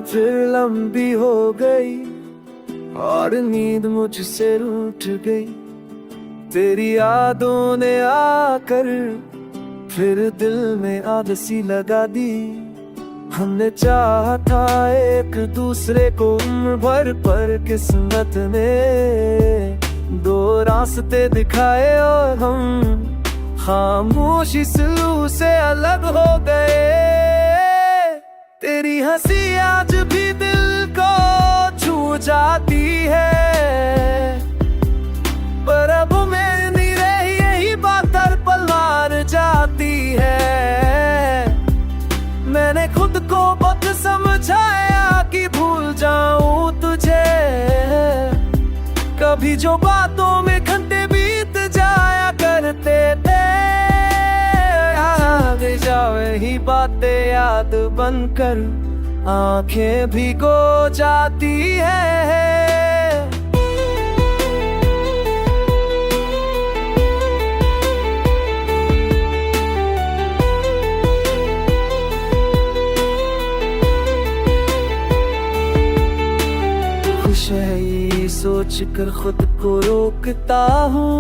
फिर लंबी हो गई और नींद मुझसे रूठ गई। तेरी यादों ने आकर फिर दिल में आग सी लगा दी। हमने चाहा था एक दूसरे को उम्र भर, पर किस्मत ने दो रास्ते दिखाए और हम खामोशी स्लू से अलग हो गए। तेरी हंसी आज भी दिल को छू जाती है, पर अब मैं नहीं रही यही बात हर पल मार जाती है। मैंने खुद को बहुत समझाया कि भूल जाऊं तुझे, कभी जो बातों में घंटे बीत जाया करते थे। जावे ही बातें याद बनकर आंखें भिगो जाती है। खुश है ये सोच कर खुद को रोकता हूँ,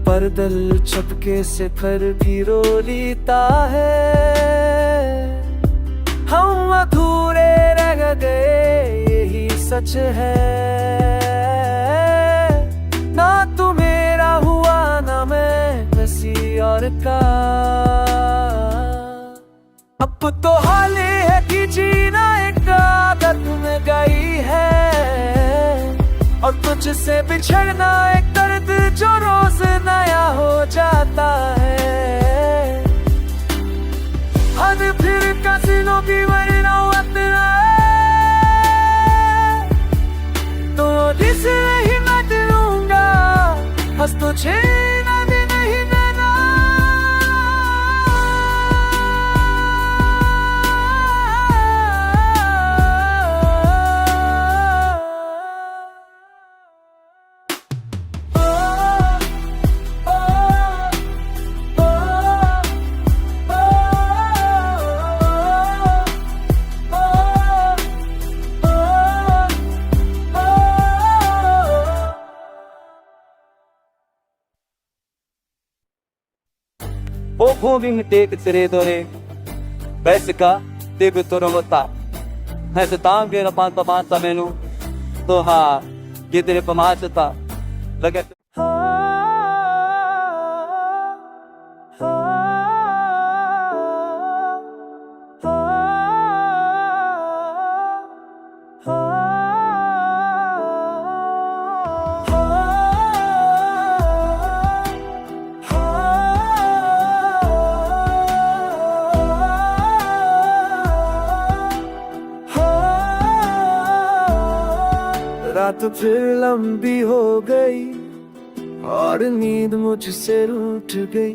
पर दिल चुपके से फिर भी रो लेता है। हम अधूरे रह गए यही सच है, ना तू मेरा हुआ ना मैं किसी और का। अब तो हाल है कि जीना एक आदत में गई है, और तुझसे बिछड़ना एक दर्द जो रोज नया हो जाता है। हद फिर कसीनों की वरना वतना, तो जिस नहीं मैं दिलूंगा हंस तुझे ना भी नहीं देना। Poging take territory, Basica, David Toromota. Has a time get upon Pamata menu, to ha, get the Pamata. Look at रात फिर लंबी हो गई और नींद मुझसे रूठ गई।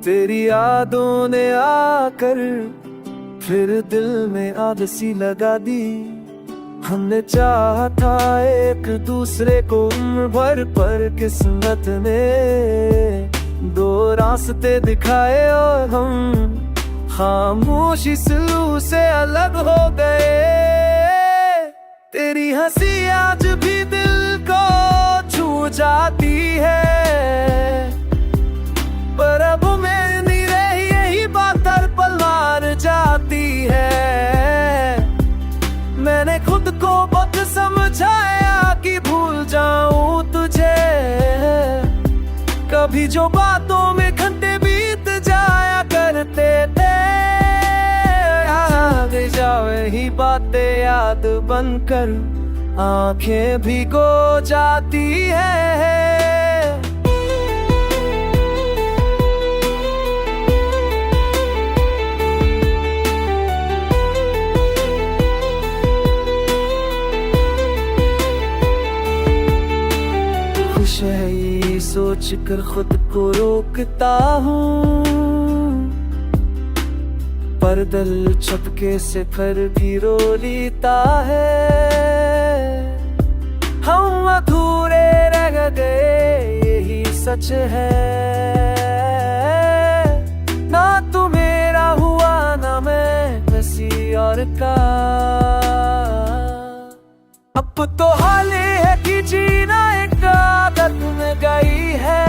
तेरी यादों ने आकर फिर दिल में आग सी लगा दी। हमने चाहा था एक दूसरे को उम्र भर, पर किस्मत ने दो रास्ते दिखाए और हम खामोशी स्लू से अलग हो गए। तेरी हंसी आज भी दिल को छू जाती है, पर अब मैं नहीं रही यही बात हर पल मार जाती है। मैंने खुद को बहुत समझाया कि भूल जाऊं तुझे, कभी जो बातों में घंटे बीत जाया करते थे। जावे ही बातें याद बनकर आंखें भिगो जाती है। खुश है ये सोच कर खुद को रोकता हूँ, पर दिल चुपके से फिर भी रो लेता है। हम अधूरे रह गए यही सच है, ना तू मेरा हुआ ना मैं और का। अब तो हाल है कि जीना एक आदत में गई है,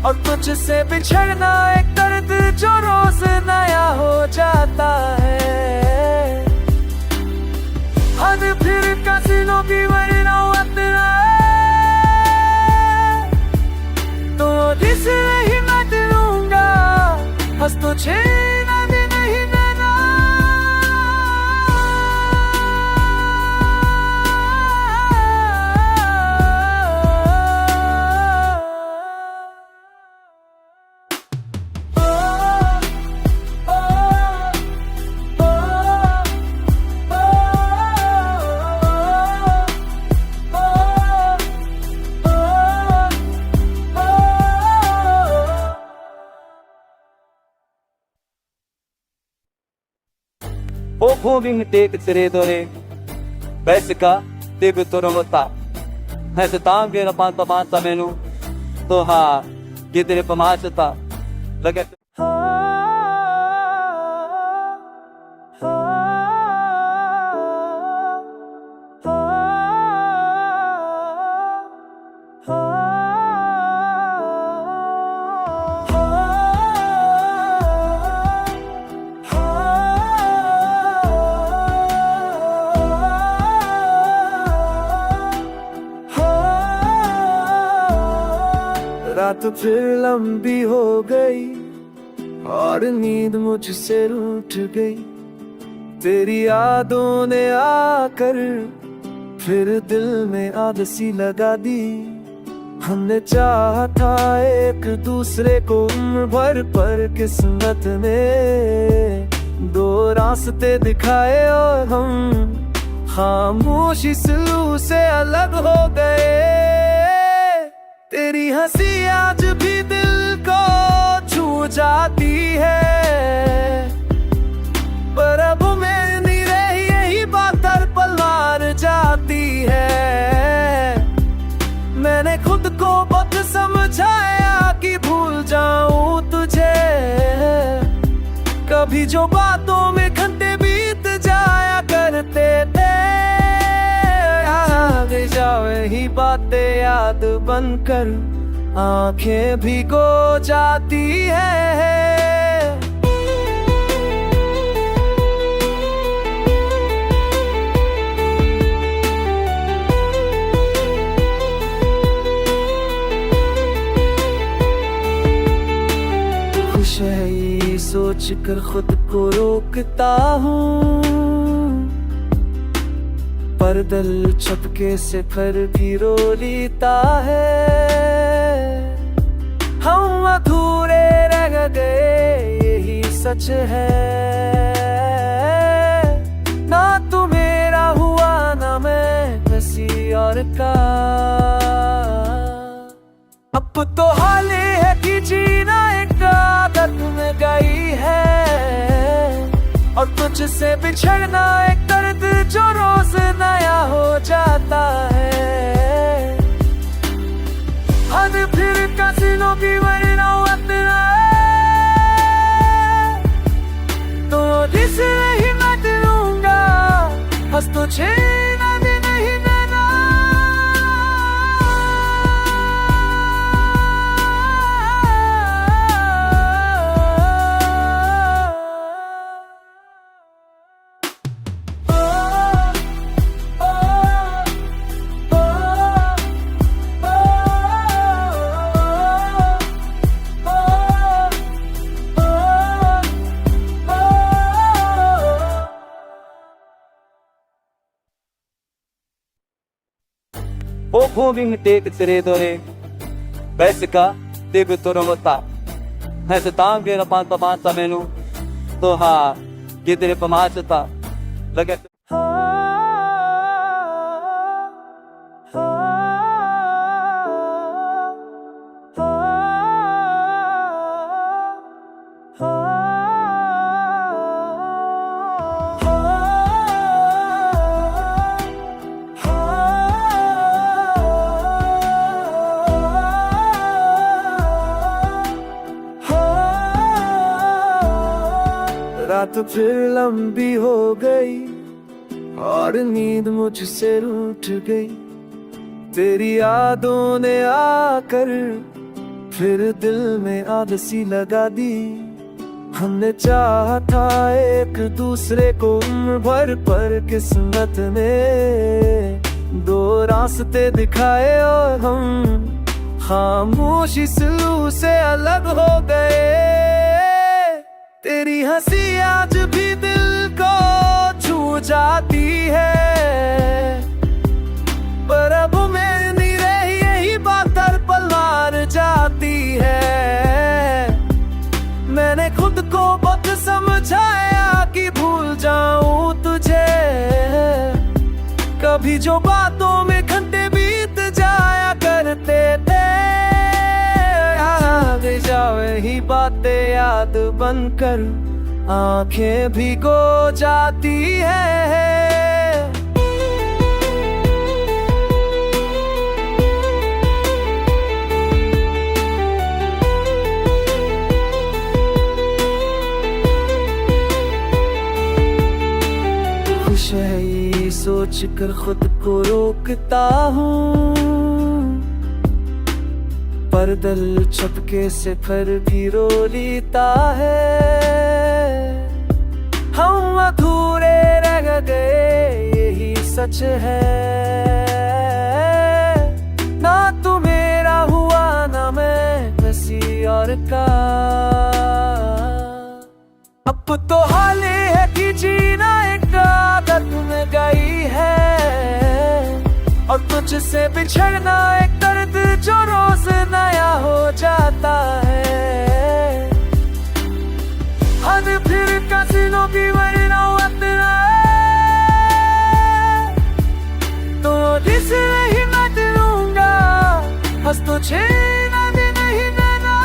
और तुझसे बिछड़ना एक दर्द जो रोज नया हो जाता है। हद फिर कसिनों की वरना वतना तो जिसे नहीं मैं दिलूंगा, हंस तो छेना भी नहीं देना। O homem tem que ser dore, pesca, teve toromota. Essa também na panta panta menu, toha, que ter pamachata, lagi. रात फिर लंबी हो गई और नींद मुझसे रूठ गई। तेरी यादों ने आकर फिर दिल में आग सी लगा दी। हमने चाहा था एक दूसरे को उम्र भर, पर किस्मत ने दो रास्ते दिखाए और हम खामोशी सुलू से अलग हो गए। तेरी हंसी आज भी दिल को छू जाती है, पर अब मैं नहीं रही यही बात हर पल मार जाती है। मैंने खुद को वक्त समझाया कि भूल जाऊं तुझे, कभी जो बातों में घंटे बीत जाया करते थे। आगे जाओ ही बातें याद बनकर आंखें भिगो जाती है। खुश है ये सोच कर खुद को रोकता हूँ, पर दिल चुपके से फिर भी रो लेता है। हम अधूरे रह गए यही सच है, ना तू मेरा हुआ ना मैं किसी और का। अब तो हाल है कि जीना एक आदत में गई है, और तुझसे बिछड़ना एक दर्द जो रोज नया हो जाता है। हद फिर कसिनों की वरना वतना तो जिसे नहीं मैं दिलूंगा, हंस तो छेना भी नहीं देना। O homem tem que ser dore, pesca, teve toromota. Essa também na panta panta menu, toha, que ter pamachata, lagi. रात रात फिर लंबी हो गई और नींद मुझसे रूठ गई। तेरी यादों ने आकर फिर दिल में आग सी लगा दी। हमने चाहा था एक दूसरे को उम्र भर, पर किस्मत ने दो रास्ते दिखाए और हम खामोशी स्लू से अलग हो गए। तेरी हंसी आज भी दिल को छू जाती है, पर अब मैं नहीं रही यही बात हर पल मार जाती है। मैंने खुद को बहुत समझाया कि भूल जाऊं तुझे, कभी जो बातों में घंटे बीत जाया करते थे। आगे जावे ही बातें याद बनकर आंखें भिगो जाती है। खुश है ये सोच कर खुद को रोकता हूँ, पर दिल चुपके से फिर भी रो लेता है। हम अधूरे रह गए यही सच है, ना तू मेरा हुआ ना मैं किसी और का। अब तो हाल है कि जीना एक आदत में गई है, और तुझसे बिछड़ना एक दर्द जो रोज नया हो जाता है। हद फिर कसीनों की वरना वतना, तो जिस नहीं मैं दिलूंगा हंस तुझे ना दे नहीं देना।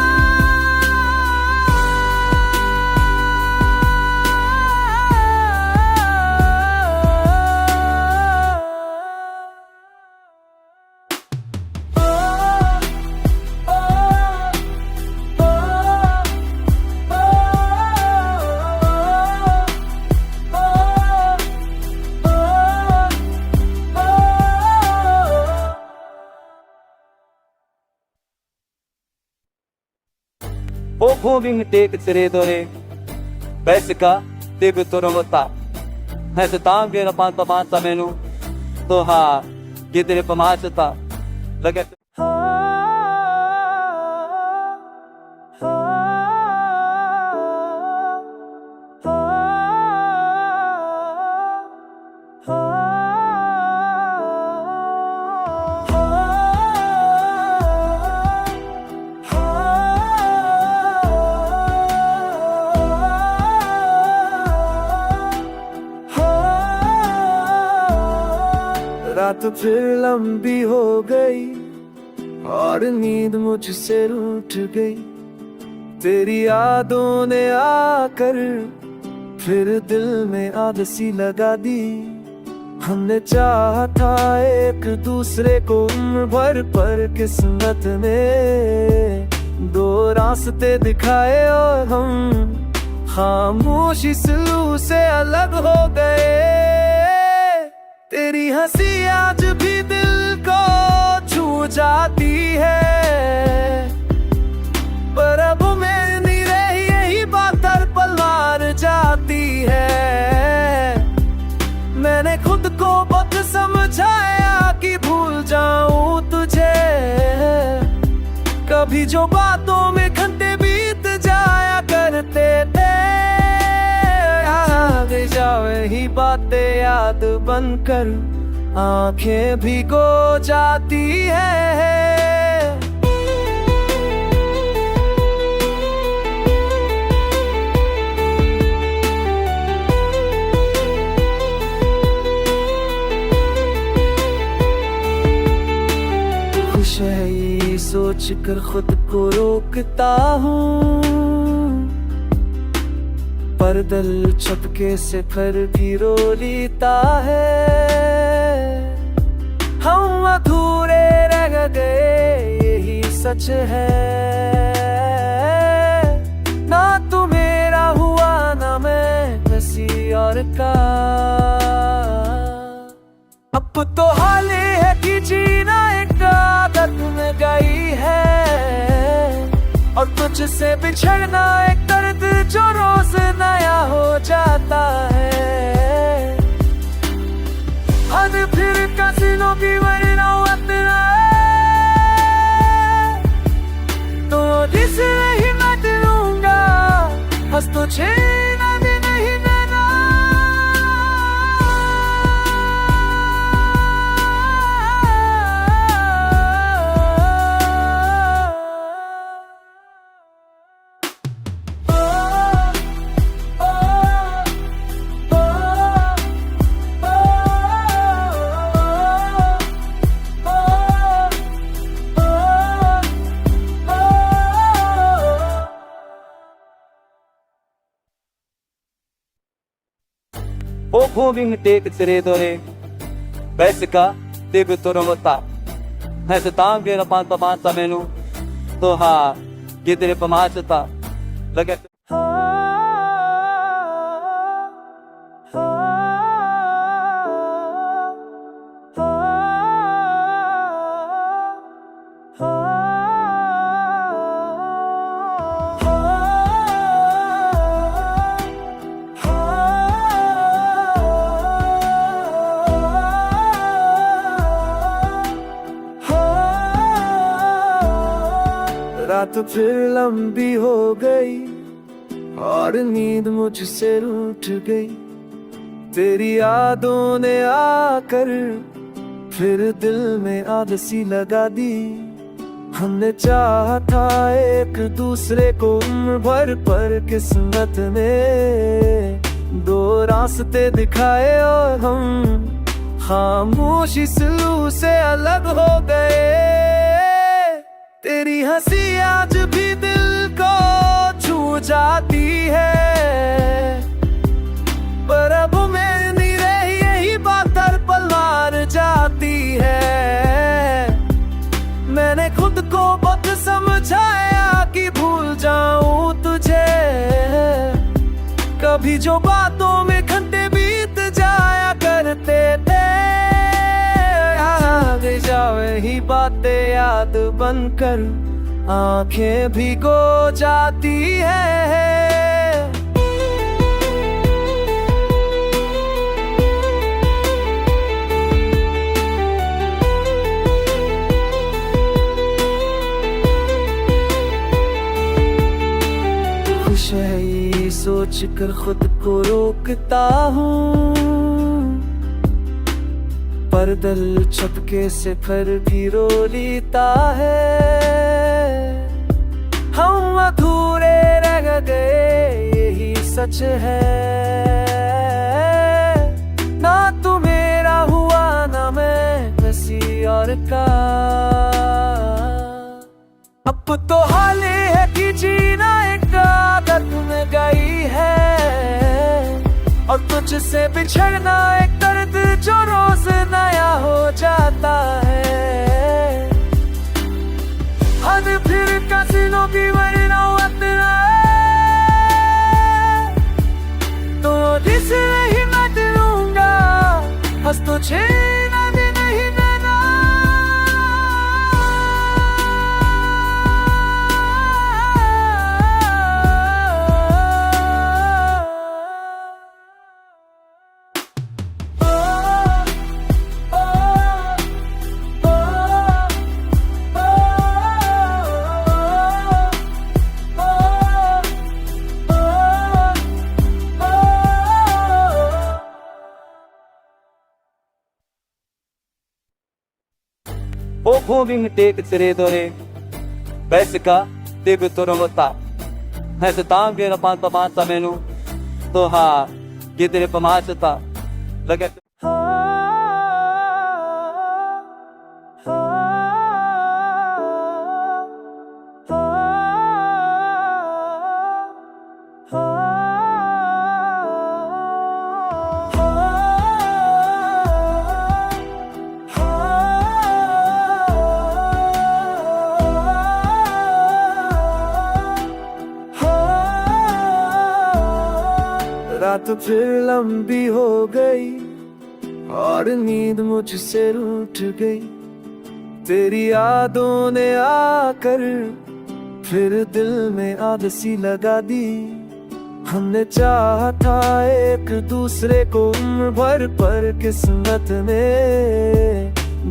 Pokhuwing te ktsiredore Besika te gutoromota Nasa tangi na pantaman sa menu Toha Gitiri pamasata Lagat रात फिर लंबी हो गई और नींद मुझसे रूठ गई। तेरी यादों ने आकर फिर दिल में आग सी लगा दी। हमने चाहा था एक दूसरे को उम्र भर, पर किस्मत ने दो रास्ते दिखाए और हम खामोशी स्लू से अलग हो गए। तेरी हंसी आज भी दिल को छू जाती है, पर अब मैं नहीं रही यही बात हर पल मार जाती है। मैंने खुद को बहुत समझाया कि भूल जाऊं तुझे, कभी जो बातों में घंटे बीत जाया करते थे। आगे जावे ही बातें याद बनकर आंखें भिगो जाती है। खुश है ये सोच कर खुद को रोकता हूँ, पर दिल चुपके से फिर भी रो लेता है। हम अधूरे रह गए यही सच है, ना तू मेरा हुआ ना मैं और का। अब तो हाल ही है कि जीना एक आदत में गई है, और तुझसे बिछड़ना एक दर्द जो रोज नया हो जाता है। हद फिर कसीनों की वरना वतना तो जिस नहीं मैं दिलूंगा, हंस तो छेना भी नहीं देना। O kung tek tredore Besika Tibu turumota Nasa tangge na pantamansa menu Tuha Gitiri pamasata Lagat रात फिर लंबी हो गई और नींद मुझसे रूठ गई। तेरी यादों ने आकर फिर दिल में आग सी लगा दी। हमने चाहा था एक दूसरे को उम्र भर, पर किस्मत ने दो रास्ते दिखाए और हम खामोशी स्लू से अलग हो गए। तेरी हंसी आज भी दिल को छू जाती है, पर अब मैं नहीं रही यही बात हर पल मार जाती है। मैंने खुद को बहुत समझाया कि भूल जाऊं तुझे, कभी जो बातों में घंटे बीत जाया करते थे। आगे जावे ही बातें याद बनकर आंखें भिगो जाती है। खुश है ये सोच कर खुद को रोकता हूँ, पर दिल चुपके से फिर भी रो लेता है। हम अधूरे रह गए यही सच है, ना तू मेरा हुआ ना मैं किसी और का। अब तो हाल ही है कि जीना एक आदत में गई है, और तुझसे बिछड़ना एक दर्द जो रोज नया हो जाता है। हद फिर कसीनों की वरना वतना तो जिस नहीं मैं दिलूंगा, हंस तो छेना भी नहीं देना। O kung tek tredore Besika Tibu turumota Nasa tangge na pantamansa menu Tuha Gitiri pamasata Lagat रात रात फिर लंबी हो गई और नींद मुझसे रूठ गई। तेरी यादों ने आकर फिर दिल में आग सी लगा दी। हमने चाहा था एक दूसरे को उम्र भर, पर किस्मत ने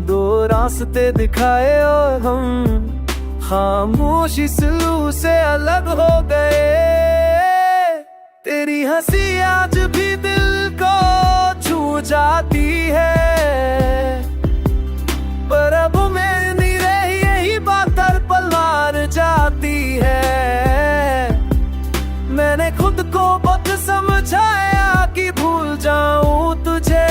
दो रास्ते दिखाए और हम खामोशी सुलू से अलग हो गए। तेरी हंसी आज भी दिल को छू जाती है, पर अब मैं नहीं रही यही बात हर पल मार जाती है। मैंने खुद को बहुत समझाया कि भूल जाऊं तुझे,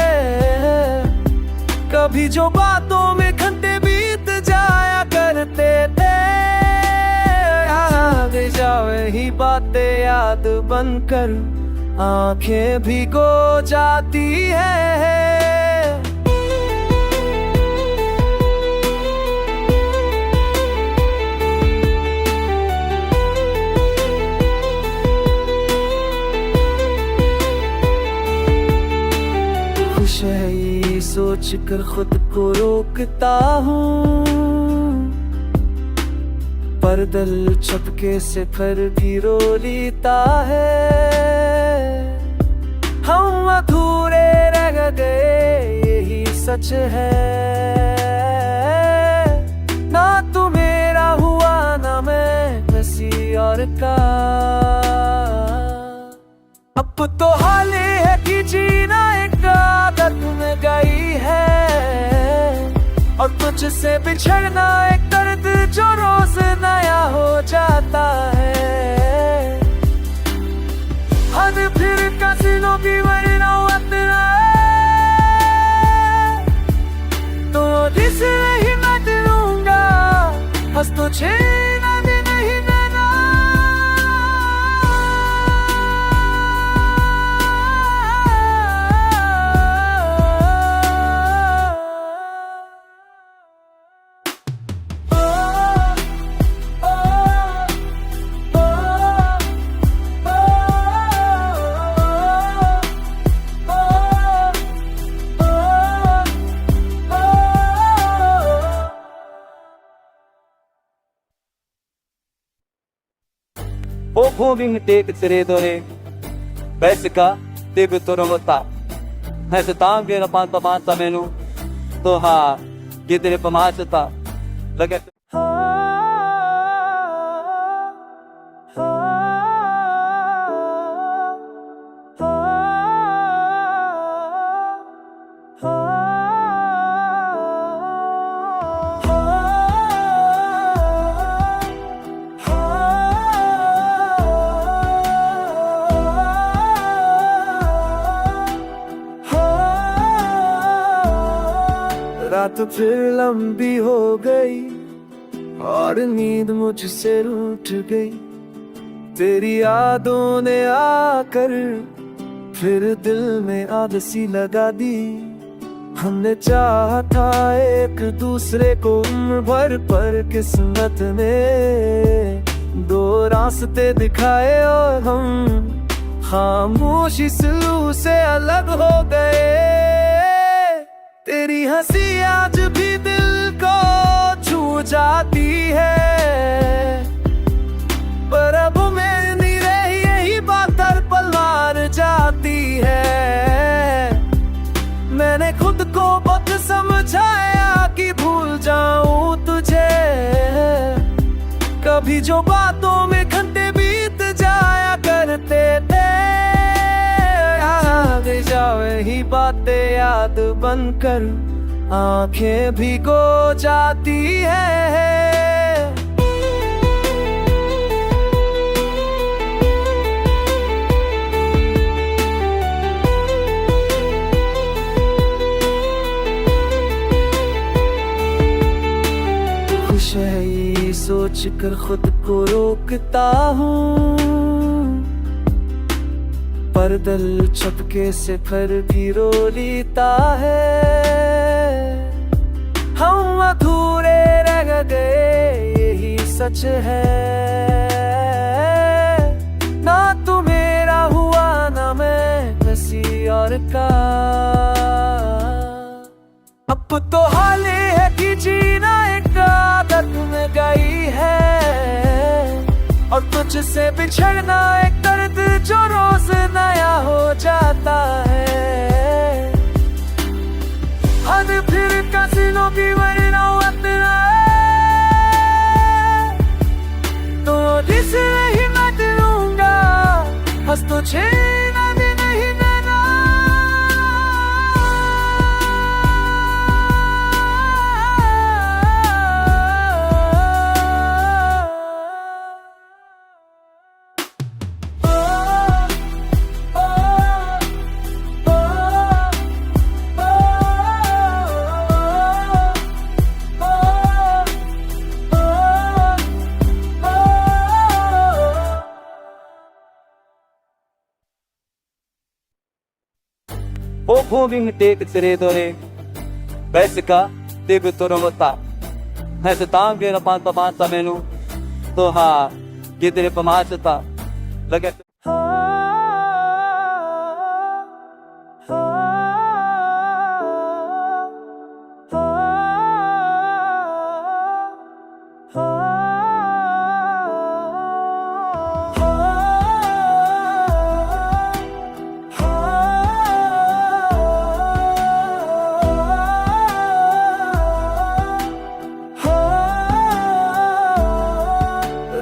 कभी जो बातों में घंटे बीत जाया करते थे। याद जावे ही बातें याद बनकर आंखें भिगो जाती है। खुश है ये सोच कर खुद को रोकता हूँ, पर दिल चुपके से फिर भी रो लेता है। हम अधूरे रह गए यही सच है, ना तू मेरा हुआ ना मैं किसी और का। अब तो हाल ये है कि जीना एक आदत में गई है, और तुझसे बिछड़ना एक दर्द जो रोज नया हो जाता है। हद फिर कसिनों की वरना वतना तो दिस नहीं मैं दिलूंगा, हंस तो छेना भी नहीं देना। Pokhuwing tektsiredore Besika Debutoromota Nasa tangi na pantamanta menu Toha Gitire pamasata Lagat रात फिर लंबी हो गई और नींद मुझसे रूठ गई। तेरी यादों ने आकर फिर दिल में आग सी लगा दी। हमने चाहा था एक दूसरे को उम्र भर, पर किस्मत ने दो रास्ते दिखाए और हम खामोशी सुलू से अलग हो गए। तेरी हंसी आज भी दिल को छू जाती है, पर अब मैं नहीं रही यही बात हर पल मार जाती है। मैंने खुद को बहुत समझाया कि भूल जाऊं तुझे, कभी जो बातों में घंटे बीत जाया करते थे। याद जावे ही बातें याद बनकर आंखें भिगो जाती है। खुश है ये सोच कर खुद को रोकता हूँ, पर दिल चुपके से फिर भी रो लेता है। हम अधूरे रह गए यही सच है, ना तू मेरा हुआ ना मैं और का। अब तो हाल ये है कि जीना एक आदत में गई है, और तुझसे बिछड़ना एक दर्द जो रोज नया हो जाता है। हद फिर कसिनों की वरना तो जिसे नहीं मैं दिलूंगा, हंस तो छेना भी नहीं देना। Pokóving teksredore Besika Tibutoromotta Nessa tangue na pantamata menu Toha Gidere pamasata Lagay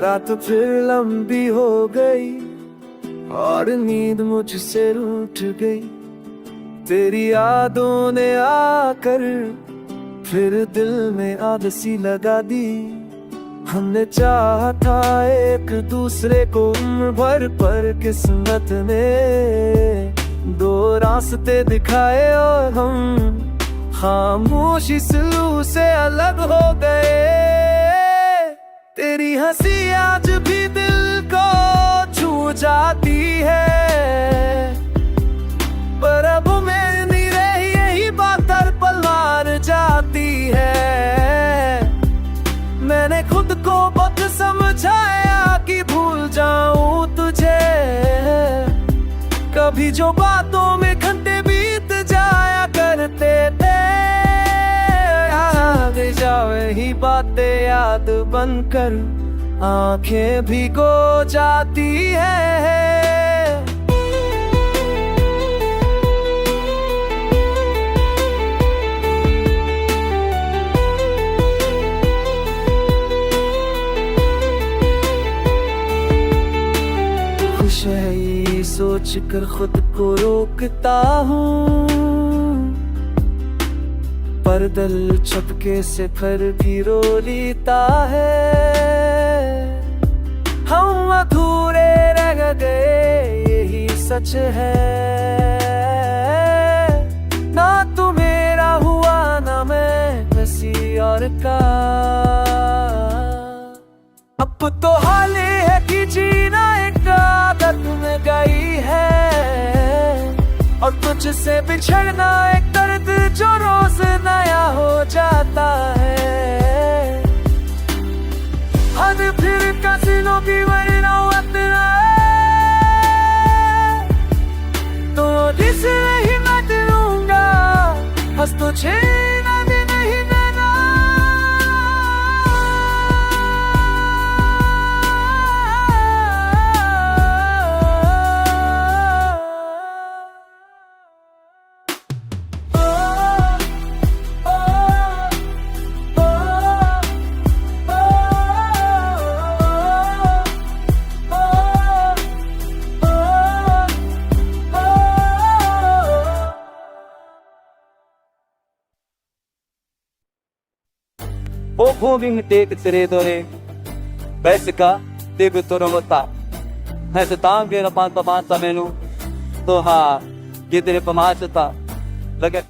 रात फिर लंबी हो गई और नींद मुझसे रूठ गई। तेरी यादों ने आकर फिर दिल में आग सी लगा दी। हमने चाहा था एक दूसरे को उम्र भर, पर किस्मत ने दो रास्ते दिखाए और हम खामोशी स्लू से अलग हो गए। तेरी हंसी आज भी दिल को छू जाती है, पर अब मैं नहीं रही यही बात हर पल मार जाती है। मैंने खुद को बहुत समझाया कि भूल जाऊं तुझे, कभी जो बातों में घंटे बीत जाया करते थे। आगे जावे ही बातें याद बनकर आंखें भिगो जाती है। खुश है ये सोच कर खुद को रोकता हूँ, पर दिल चुपके से फिर भी रो लेता है। हम अधूरे रह गए यही सच है, ना तू मेरा हुआ ना मैं किसी और का। अब तो हाल ये है कि जीना एक आदत में गई है, और तुझसे बिछड़ना एक दर्द जो रोज नया हो जाता है। हद फिर कसिनों की वरना तो जिसे नहीं मैं दिलूंगा, हंस तो छेना भी नहीं देना। Pokóving teksredore Besika Tibutoromotta Nessa tangue na pantamata menu Toha Gidere pamasata Lagay